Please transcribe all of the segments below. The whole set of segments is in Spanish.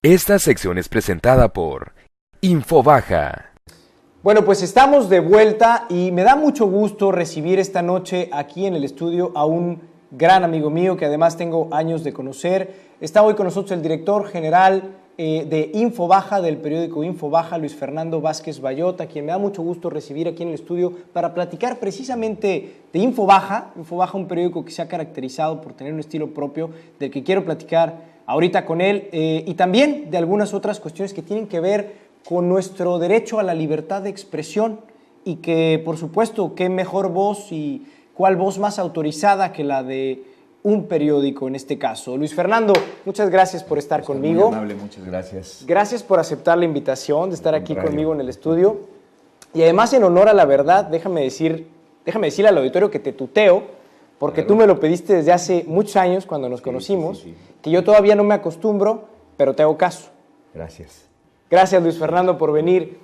Esta sección es presentada por Infobaja. Bueno, pues estamos de vuelta y me da mucho gusto recibir esta noche aquí en el estudio a un gran amigo mío que además tengo años de conocer. Está hoy con nosotros el director general de Infobaja, del periódico Infobaja, Luis Fernando Vázquez Bayota, quien me da mucho gusto recibir aquí en el estudio para platicar precisamente de Infobaja. Infobaja, un periódico que se ha caracterizado por tener un estilo propio, del que quiero platicar ahorita con él, y también de algunas otras cuestiones que tienen que ver con nuestro derecho a la libertad de expresión, y que, por supuesto, qué mejor voz y cuál voz más autorizada que la de un periódico en este caso. Luis Fernando, muchas gracias por estar conmigo. Muy amable, muchas gracias. Gracias por aceptar la invitación de estar aquí conmigo en el estudio. Y además, en honor a la verdad, déjame decirle al auditorio que te tuteo, porque tú me lo pediste desde hace muchos años cuando nos conocimos, sí. que yo todavía no me acostumbro, pero te hago caso. Gracias. Gracias, Luis Fernando, por venir.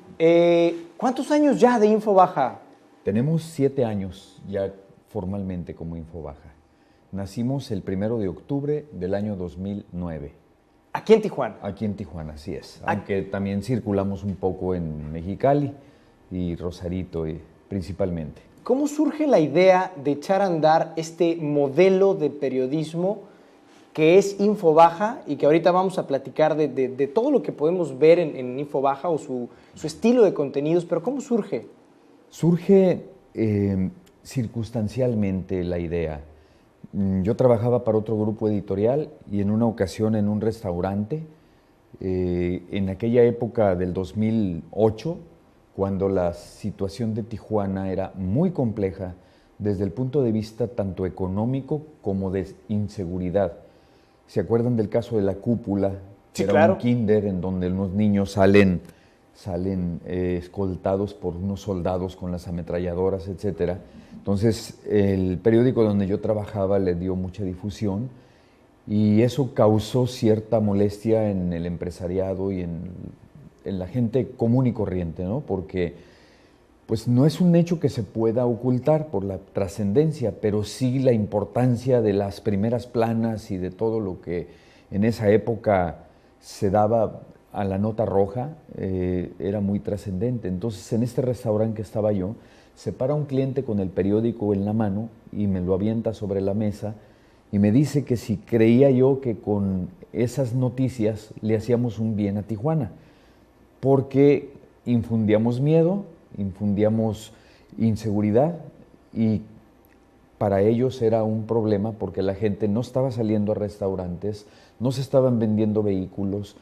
¿Cuántos años ya de Infobaja? Tenemos 7 años ya formalmente como Infobaja. Nacimos el 1 de octubre del año 2009. Aquí en Tijuana. Aquí en Tijuana, así es. Aunque también circulamos un poco en Mexicali y Rosarito principalmente. ¿Cómo surge la idea de echar a andar este modelo de periodismo que es Infobaja y que ahorita vamos a platicar de todo lo que podemos ver en Infobaja o su estilo de contenidos? Pero ¿cómo surge? Surge circunstancialmente la idea. Yo trabajaba para otro grupo editorial y en una ocasión en un restaurante, en aquella época del 2008, cuando la situación de Tijuana era muy compleja desde el punto de vista tanto económico como de inseguridad. ¿Se acuerdan del caso de La Cúpula? Sí, era claro. Un kinder en donde unos niños salen escoltados por unos soldados con las ametralladoras, etcétera. Entonces, el periódico donde yo trabajaba le dio mucha difusión y eso causó cierta molestia en el empresariado y en la gente común y corriente, ¿no? Porque pues no es un hecho que se pueda ocultar por la trascendencia, pero sí la importancia de las primeras planas y de todo lo que en esa época se daba a la nota roja, era muy trascendente. Entonces, en este restaurante que estaba yo, se para un cliente con el periódico en la mano y me lo avienta sobre la mesa y me dice que si creía yo que con esas noticias le hacíamos un bien a Tijuana, porque infundíamos miedo, infundíamos inseguridad y para ellos era un problema porque la gente no estaba saliendo a restaurantes, no se estaban vendiendo vehículos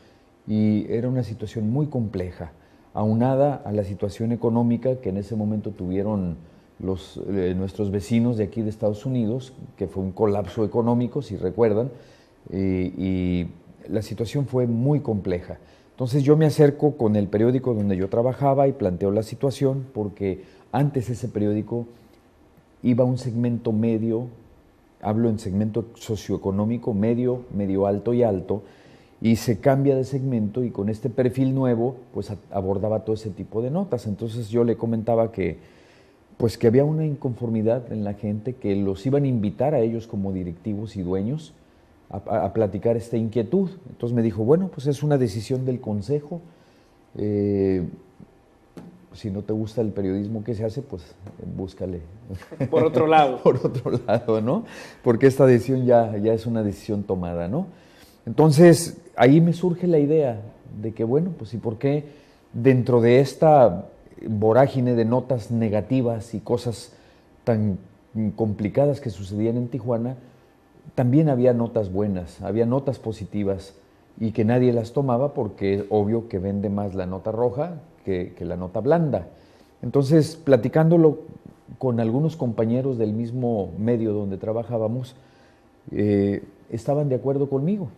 y era una situación muy compleja, aunada a la situación económica que en ese momento tuvieron nuestros vecinos de aquí de Estados Unidos, que fue un colapso económico, si recuerdan, y la situación fue muy compleja. Entonces yo me acerco con el periódico donde yo trabajaba y planteo la situación, porque antes ese periódico iba a un segmento medio, hablo en segmento socioeconómico, medio, medio alto y alto, y se cambia de segmento y con este perfil nuevo pues abordaba todo ese tipo de notas. Entonces yo le comentaba que pues que había una inconformidad en la gente, que los iban a invitar a ellos como directivos y dueños a platicar esta inquietud. Entonces me dijo, bueno, pues es una decisión del consejo, si no te gusta el periodismo que se hace, pues búscale. Por otro lado. Por otro lado, ¿no? Porque esta decisión ya es una decisión tomada, ¿no? Entonces, ahí me surge la idea de que, bueno, pues ¿y por qué dentro de esta vorágine de notas negativas y cosas tan complicadas que sucedían en Tijuana, también había notas buenas, había notas positivas y que nadie las tomaba porque es obvio que vende más la nota roja que la nota blanda? Entonces, platicándolo con algunos compañeros del mismo medio donde trabajábamos, estaban de acuerdo conmigo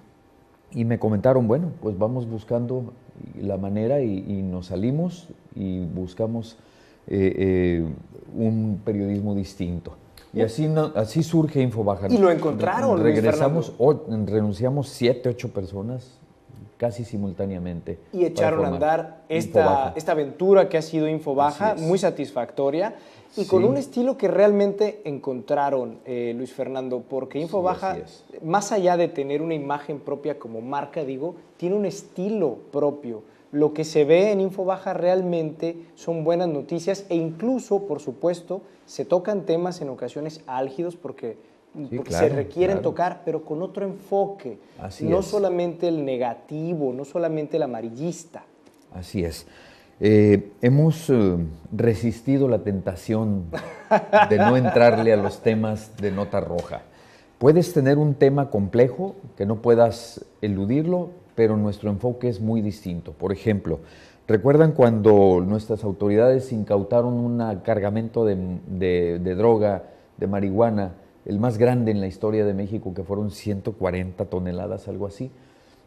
y me comentaron, bueno, pues vamos buscando la manera y nos salimos y buscamos un periodismo distinto. Y así surge Infobaja. Y lo encontraron, Luis Renunciamos 7, 8 personas casi simultáneamente. Y echaron a andar esta aventura que ha sido Infobaja, muy satisfactoria, y con un estilo que realmente encontraron, Luis Fernando, porque Infobaja, más allá de tener una imagen propia como marca, digo, tiene un estilo propio. Lo que se ve en Infobaja realmente son buenas noticias e incluso, por supuesto, se tocan temas en ocasiones álgidos porque se requieren tocar, pero con otro enfoque. No solamente el negativo, no solamente el amarillista. Así es. Hemos resistido la tentación de no entrarle a los temas de nota roja. Puedes tener un tema complejo que no puedas eludirlo, pero nuestro enfoque es muy distinto. Por ejemplo, ¿recuerdan cuando nuestras autoridades incautaron un cargamento de droga, de marihuana, el más grande en la historia de México, que fueron 140 toneladas, algo así?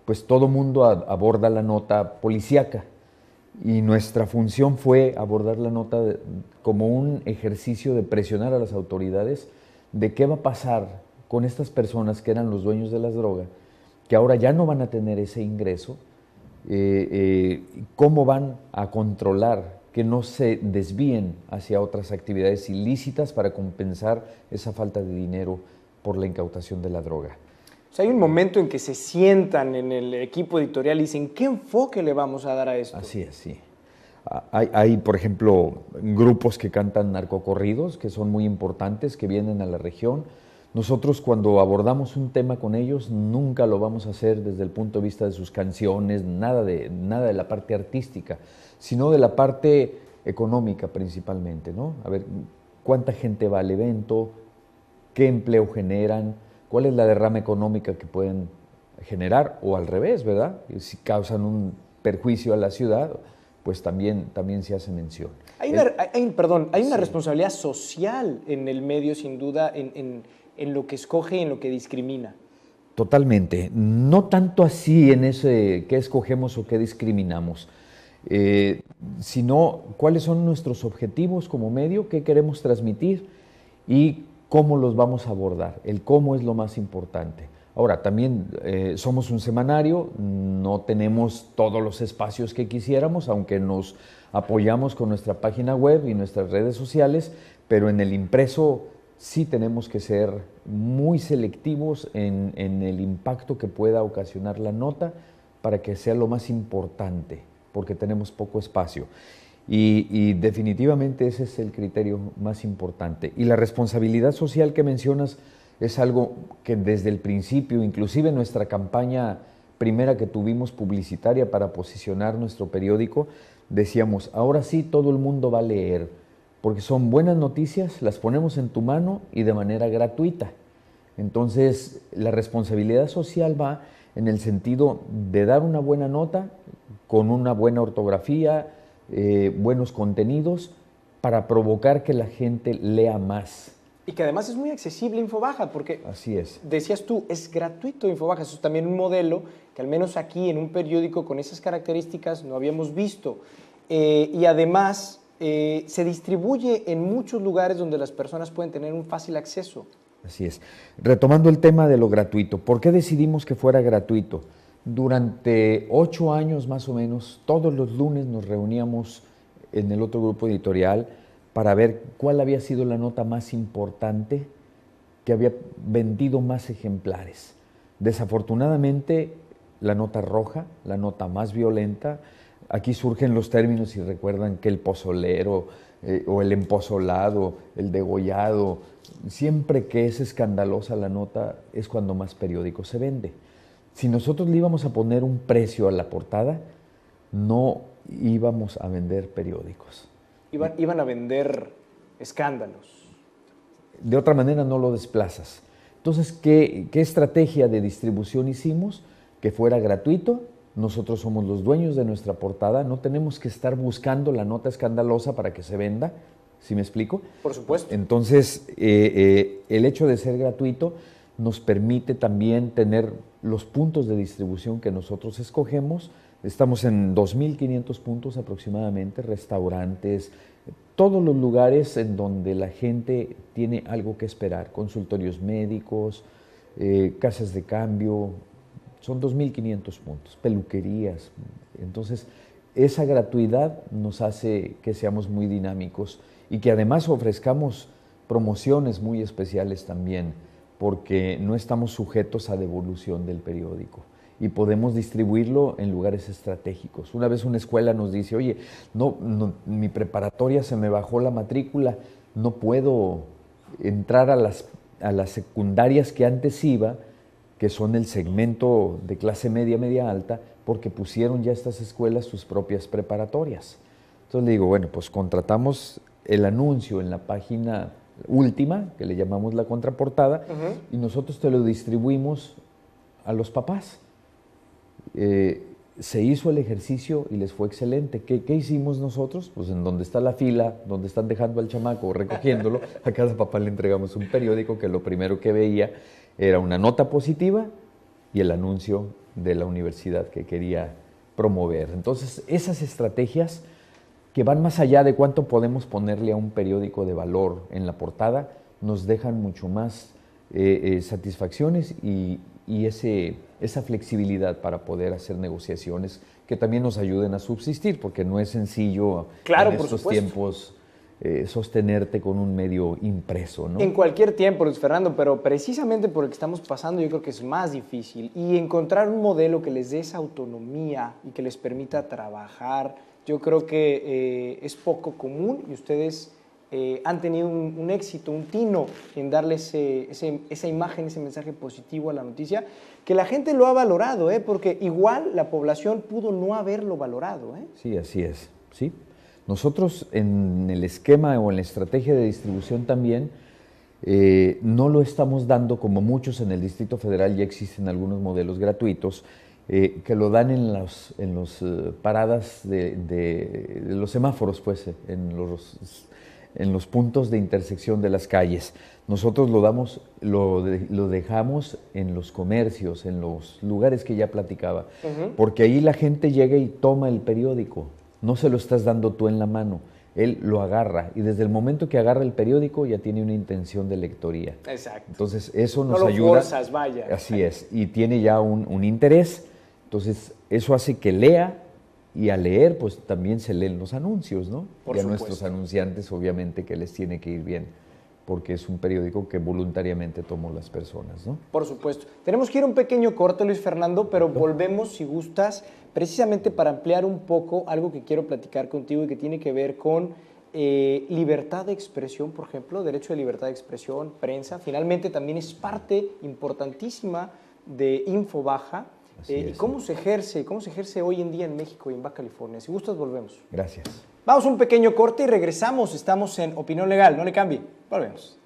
Pues todo mundo aborda la nota policíaca y nuestra función fue abordar la nota como un ejercicio de presionar a las autoridades de qué va a pasar con estas personas que eran los dueños de las drogas, que ahora ya no van a tener ese ingreso, cómo van a controlar que no se desvíen hacia otras actividades ilícitas para compensar esa falta de dinero por la incautación de la droga. O sea, hay un momento en que se sientan en el equipo editorial y dicen, ¿qué enfoque le vamos a dar a esto? Así es, sí. Hay, por ejemplo, grupos que cantan narcocorridos, que son muy importantes, que vienen a la región. Nosotros cuando abordamos un tema con ellos nunca lo vamos a hacer desde el punto de vista de sus canciones, nada de la parte artística, sino de la parte económica principalmente, ¿no? A ver, cuánta gente va al evento, qué empleo generan, cuál es la derrama económica que pueden generar, o al revés, ¿verdad? Si causan un perjuicio a la ciudad, pues también se hace mención. Hay una responsabilidad social en el medio, sin duda, en lo que escoge y en lo que discrimina. Totalmente. No tanto así en ese qué escogemos o qué discriminamos, sino cuáles son nuestros objetivos como medio, qué queremos transmitir y cómo los vamos a abordar. El cómo es lo más importante. Ahora, también somos un semanario, no tenemos todos los espacios que quisiéramos, aunque nos apoyamos con nuestra página web y nuestras redes sociales, pero en el impreso sí tenemos que ser muy selectivos en el impacto que pueda ocasionar la nota para que sea lo más importante, porque tenemos poco espacio. Y definitivamente ese es el criterio más importante. Y la responsabilidad social que mencionas es algo que desde el principio, inclusive nuestra campaña primera que tuvimos publicitaria para posicionar nuestro periódico, decíamos, ahora sí todo el mundo va a leer, porque son buenas noticias, las ponemos en tu mano y de manera gratuita. Entonces, la responsabilidad social va en el sentido de dar una buena nota, con una buena ortografía, buenos contenidos, para provocar que la gente lea más. Y que además es muy accesible Infobaja, porque así es. Decías tú, es gratuito Infobaja, eso es también un modelo que al menos aquí en un periódico con esas características no habíamos visto. Y además se distribuye en muchos lugares donde las personas pueden tener un fácil acceso. Así es. Retomando el tema de lo gratuito, ¿por qué decidimos que fuera gratuito? Durante 8 años más o menos, todos los lunes nos reuníamos en el otro grupo editorial para ver cuál había sido la nota más importante que había vendido más ejemplares. Desafortunadamente, la nota roja, la nota más violenta, aquí surgen los términos, si recuerdan, que el pozolero o el empozolado, el degollado, siempre que es escandalosa la nota es cuando más periódico se vende. Si nosotros le íbamos a poner un precio a la portada, no íbamos a vender periódicos. Iban a vender escándalos. De otra manera no lo desplazas. Entonces, ¿qué estrategia de distribución hicimos? Que fuera gratuito. Nosotros somos los dueños de nuestra portada, no tenemos que estar buscando la nota escandalosa para que se venda, ¿sí me explico? Por supuesto. Entonces, el hecho de ser gratuito nos permite también tener los puntos de distribución que nosotros escogemos. Estamos en 2.500 puntos aproximadamente, restaurantes, todos los lugares en donde la gente tiene algo que esperar, consultorios médicos, casas de cambio, son 2.500 puntos, peluquerías. Entonces, esa gratuidad nos hace que seamos muy dinámicos y que además ofrezcamos promociones muy especiales también, porque no estamos sujetos a devolución del periódico y podemos distribuirlo en lugares estratégicos. Una vez una escuela nos dice, oye, mi preparatoria se me bajó la matrícula, no puedo entrar a las secundarias que antes iba, que son el segmento de clase media, media alta, porque pusieron ya estas escuelas sus propias preparatorias. Entonces le digo, bueno, pues contratamos el anuncio en la página última, que le llamamos la contraportada, y nosotros te lo distribuimos a los papás. Se hizo el ejercicio y les fue excelente. ¿Qué hicimos nosotros? Pues en donde está la fila, donde están dejando al chamaco o recogiéndolo, a cada papá le entregamos un periódico que lo primero que veía era una nota positiva y el anuncio de la universidad que quería promover. Entonces, esas estrategias que van más allá de cuánto podemos ponerle a un periódico de valor en la portada, nos dejan mucho más satisfacciones y esa flexibilidad para poder hacer negociaciones que también nos ayuden a subsistir, porque no es sencillo en estos tiempos sostenerte con un medio impreso, ¿no? En cualquier tiempo, Luis Fernando, pero precisamente por el que estamos pasando yo creo que es más difícil. Y encontrar un modelo que les dé esa autonomía y que les permita trabajar, yo creo que es poco común y ustedes han tenido un éxito, un tino en darle esa imagen, ese mensaje positivo a la noticia, que la gente lo ha valorado, porque igual la población pudo no haberlo valorado. Sí, así es, sí. Nosotros en el esquema o en la estrategia de distribución también no lo estamos dando como muchos en el Distrito Federal, ya existen algunos modelos gratuitos que lo dan en los paradas de los semáforos, pues, en los puntos de intersección de las calles. Nosotros lo dejamos en los comercios, en los lugares que ya platicaba, porque ahí la gente llega y toma el periódico. No se lo estás dando tú en la mano, él lo agarra y desde el momento que agarra el periódico ya tiene una intención de lectoría. Exacto. Entonces eso nos no lo ayuda. Forzas, vaya. Así es, y tiene ya un interés, entonces eso hace que lea y al leer pues también se leen los anuncios, ¿no? Por y a supuesto. nuestros anunciantes obviamente que les tiene que ir bien, porque es un periódico que voluntariamente tomó las personas, ¿no? Por supuesto. Tenemos que ir a un pequeño corte, Luis Fernando, pero volvemos, si gustas, precisamente para ampliar un poco algo que quiero platicar contigo y que tiene que ver con libertad de expresión, por ejemplo, derecho de libertad de expresión, prensa. Finalmente también es parte importantísima de Infobaja. ¿Y cómo se ejerce hoy en día en México y en Baja California? Si gustas, volvemos. Gracias. Vamos a un pequeño corte y regresamos. Estamos en Opinión Legal. No le cambie. Volvemos.